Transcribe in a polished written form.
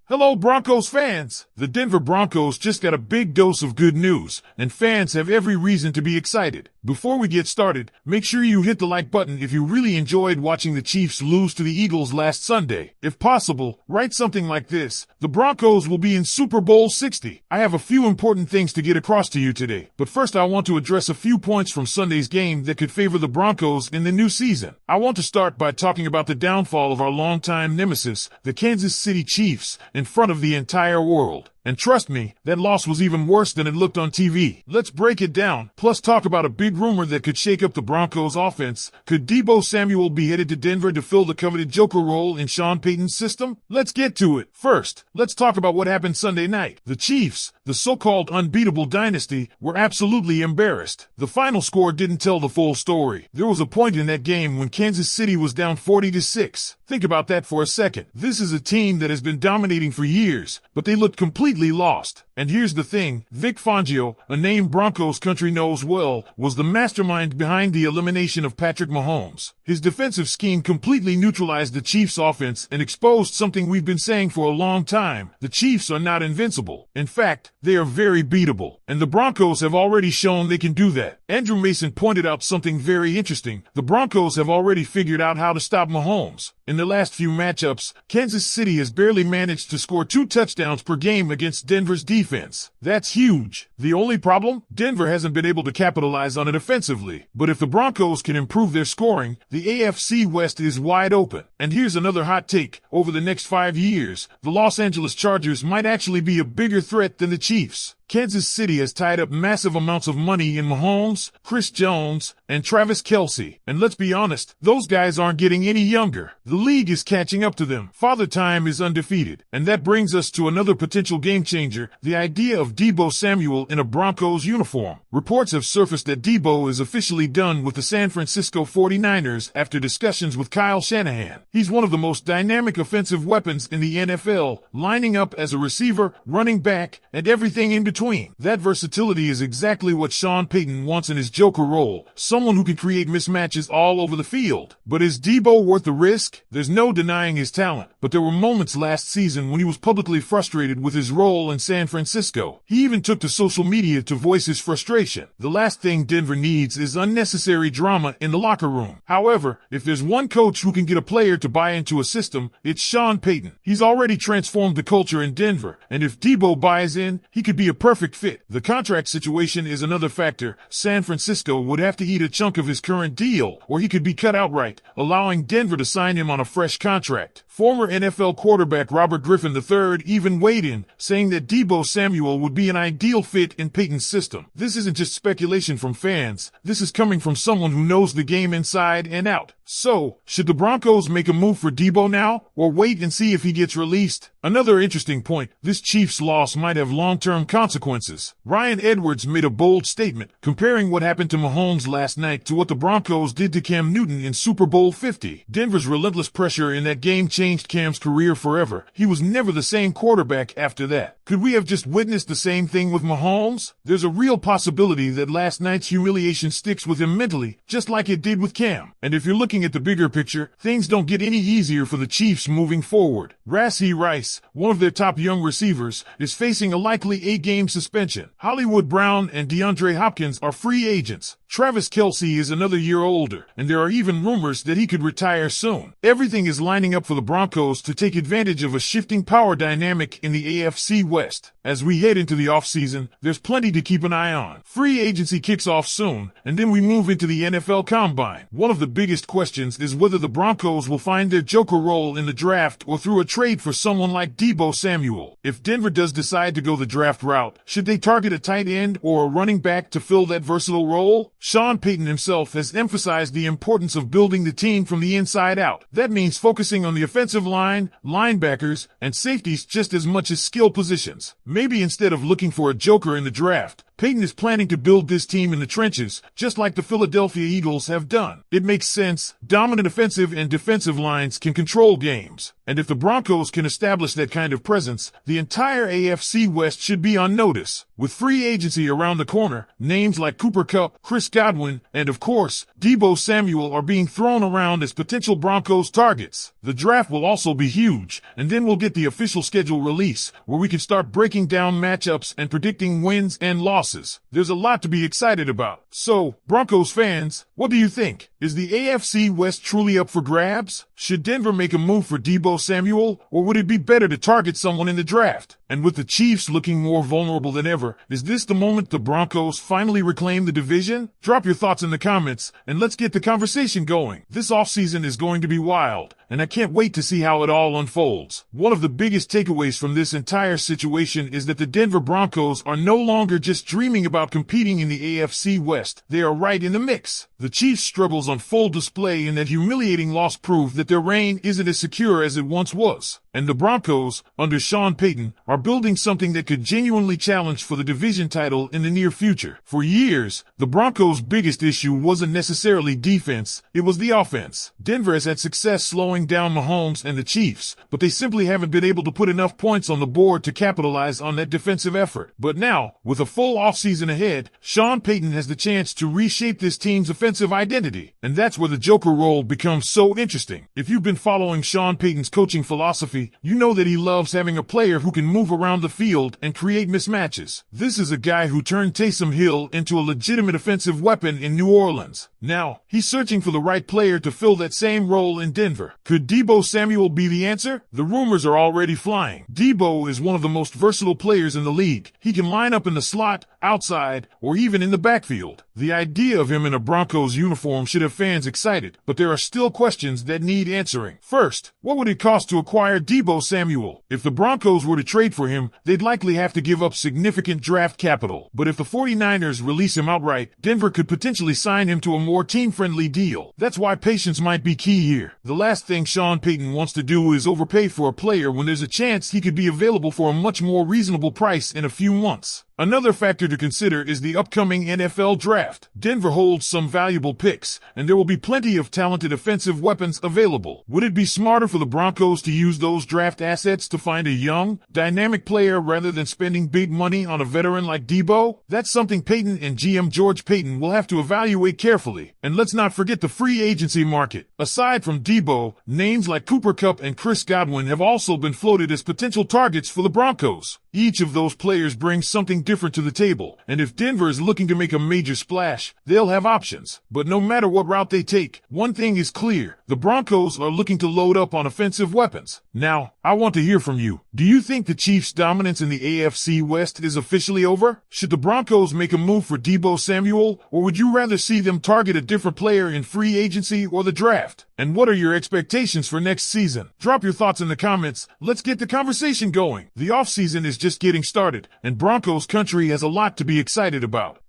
Hello, Broncos fans! The Denver Broncos just got a big dose of good news, and fans have every reason to be excited. Before we get started, make sure you hit the like button if you really enjoyed watching the Chiefs lose to the Eagles last Sunday. If possible, write something like this: the Broncos will be in Super Bowl 60. I have a few important things to get across to you today, but first I want to address a few points from Sunday's game that could favor the Broncos in the new season. I want to start by talking about the downfall of our longtime nemesis, the Kansas City Chiefs, in front of the entire world. And trust me, that loss was even worse than it looked on TV. Let's break it down, plus talk about a big rumor that could shake up the Broncos offense. Could Deebo Samuel be headed to Denver to fill the coveted Joker role in Sean Payton's system? Let's get to it. First, let's talk about what happened Sunday night. The Chiefs, the so-called unbeatable dynasty, were absolutely embarrassed. The final score didn't tell the full story. There was a point in that game when Kansas City was down 40-6. Think about that for a second. This is a team that has been dominating for years, but they looked completely lost. And here's the thing, Vic Fangio, a name Broncos country knows well, was the mastermind behind the elimination of Patrick Mahomes. His defensive scheme completely neutralized the Chiefs' offense and exposed something we've been saying for a long time: the Chiefs are not invincible. In fact, they are very beatable. And the Broncos have already shown they can do that. Andrew Mason pointed out something very interesting. The Broncos have already figured out how to stop Mahomes. In the last few matchups, Kansas City has barely managed to score 2 touchdowns per game against Denver's defense. That's huge. The only problem? Denver hasn't been able to capitalize on it offensively. But if the Broncos can improve their scoring, the AFC West is wide open. And here's another hot take. Over the next 5 years, the Los Angeles Chargers might actually be a bigger threat than the Chiefs. Kansas City has tied up massive amounts of money in Mahomes, Chris Jones, and Travis Kelce. And let's be honest, those guys aren't getting any younger. The league is catching up to them. Father Time is undefeated. And that brings us to another potential game changer, the idea of Deebo Samuel in a Broncos uniform. Reports have surfaced that Deebo is officially done with the San Francisco 49ers after discussions with Kyle Shanahan. He's one of the most dynamic offensive weapons in the NFL, lining up as a receiver, running back, and everything in between. That versatility is exactly what Sean Payton wants in his Joker role, someone who can create mismatches all over the field. But is Deebo worth the risk? There's no denying his talent, but there were moments last season when he was publicly frustrated with his role in San Francisco. He even took to social media to voice his frustration. The last thing Denver needs is unnecessary drama in the locker room. However, if there's one coach who can get a player to buy into a system, it's Sean Payton. He's already transformed the culture in Denver, and if Deebo buys in, he could be a perfect fit. The contract situation is another factor. San Francisco would have to eat a chunk of his current deal, or he could be cut outright, allowing Denver to sign him on a fresh contract. Former NFL quarterback Robert Griffin III even weighed in, saying that Deebo Samuel would be an ideal fit in Payton's system. This isn't just speculation from fans. This is coming from someone who knows the game inside and out. So, should the Broncos make a move for Deebo now, or wait and see if he gets released? Another interesting point, this Chiefs loss might have long-term consequences. Ryan Edwards made a bold statement, comparing what happened to Mahomes last night to what the Broncos did to Cam Newton in Super Bowl 50. Denver's relentless pressure in that game changed Cam's career forever. He was never the same quarterback after that. Could we have just witnessed the same thing with Mahomes? There's a real possibility that last night's humiliation sticks with him mentally, just like it did with Cam. And if you're looking at the bigger picture, things don't get any easier for the Chiefs moving forward. Rashee Rice, one of their top young receivers, is facing a likely 8-game suspension. Hollywood Brown and DeAndre Hopkins are free agents. Travis Kelce is another year older, and there are even rumors that he could retire soon. Everything is lining up for the Broncos to take advantage of a shifting power dynamic in the AFC West. As we head into the offseason, there's plenty to keep an eye on. Free agency kicks off soon, and then we move into the NFL Combine. One of the biggest questions is whether the Broncos will find their Joker role in the draft or through a trade for someone like Deebo Samuel. If Denver does decide to go the draft route, should they target a tight end or a running back to fill that versatile role? Sean Payton himself has emphasized the importance of building the team from the inside out. That means focusing on the offensive line, linebackers, and safeties just as much as skill positions. Maybe instead of looking for a joker in the draft, Payton is planning to build this team in the trenches, just like the Philadelphia Eagles have done. It makes sense. Dominant offensive and defensive lines can control games. And if the Broncos can establish that kind of presence, the entire AFC West should be on notice. With free agency around the corner, names like Cooper Kupp, Chris Godwin, and of course, Deebo Samuel are being thrown around as potential Broncos targets. The draft will also be huge, and then we'll get the official schedule release, where we can start breaking down matchups and predicting wins and losses. There's a lot to be excited about. So, Broncos fans, what do you think? Is the AFC West truly up for grabs? Should Denver make a move for Deebo Samuel, or would it be better to target someone in the draft? And with the Chiefs looking more vulnerable than ever, is this the moment the Broncos finally reclaim the division? Drop your thoughts in the comments, and let's get the conversation going. This offseason is going to be wild, and I can't wait to see how it all unfolds. One of the biggest takeaways from this entire situation is that the Denver Broncos are no longer just dreaming about competing in the AFC West. They are right in the mix. The Chiefs' struggles on full display in that humiliating loss prove that their reign isn't as secure as it once was. And the Broncos, under Sean Payton, are building something that could genuinely challenge for the division title in the near future. For years, the Broncos' biggest issue wasn't necessarily defense, it was the offense. Denver has had success slowing down Mahomes and the Chiefs, but they simply haven't been able to put enough points on the board to capitalize on that defensive effort. But now, with a full offseason ahead, Sean Payton has the chance to reshape this team's offensive identity. And that's where the Joker role becomes so interesting. If you've been following Sean Payton's coaching philosophy, you know that he loves having a player who can move around the field and create mismatches. This is a guy who turned Taysom Hill into a legitimate offensive weapon in New Orleans. Now, he's searching for the right player to fill that same role in Denver. Could Deebo Samuel be the answer? The rumors are already flying. Deebo is one of the most versatile players in the league. He can line up in the slot, outside, or even in the backfield. The idea of him in a Broncos uniform should have fans excited, but there are still questions that need answering. First, what would it cost to acquire Deebo Samuel? If the Broncos were to trade for him, they'd likely have to give up significant draft capital. But if the 49ers release him outright, Denver could potentially sign him to a more team-friendly deal. That's why patience might be key here. The last thing Sean Payton wants to do is overpay for a player when there's a chance he could be available for a much more reasonable price in a few months. Another factor to consider is the upcoming NFL draft. Denver holds some valuable picks, and there will be plenty of talented offensive weapons available. Would it be smarter for the Broncos to use those draft assets to find a young, dynamic player rather than spending big money on a veteran like Deebo? That's something Payton and GM George Payton will have to evaluate carefully. And let's not forget the free agency market. Aside from Deebo, names like Cooper Kupp and Chris Godwin have also been floated as potential targets for the Broncos. Each of those players brings something different to the table, and if Denver is looking to make a major splash, they'll have options. But no matter what route they take, one thing is clear: the Broncos are looking to load up on offensive weapons. Now, I want to hear from you. Do you think the Chiefs' dominance in the AFC West is officially over? Should the Broncos make a move for Deebo Samuel, or would you rather see them target a different player in free agency or the draft? And what are your expectations for next season? Drop your thoughts in the comments. Let's get the conversation going. The offseason is just getting started, and Broncos country has a lot to be excited about.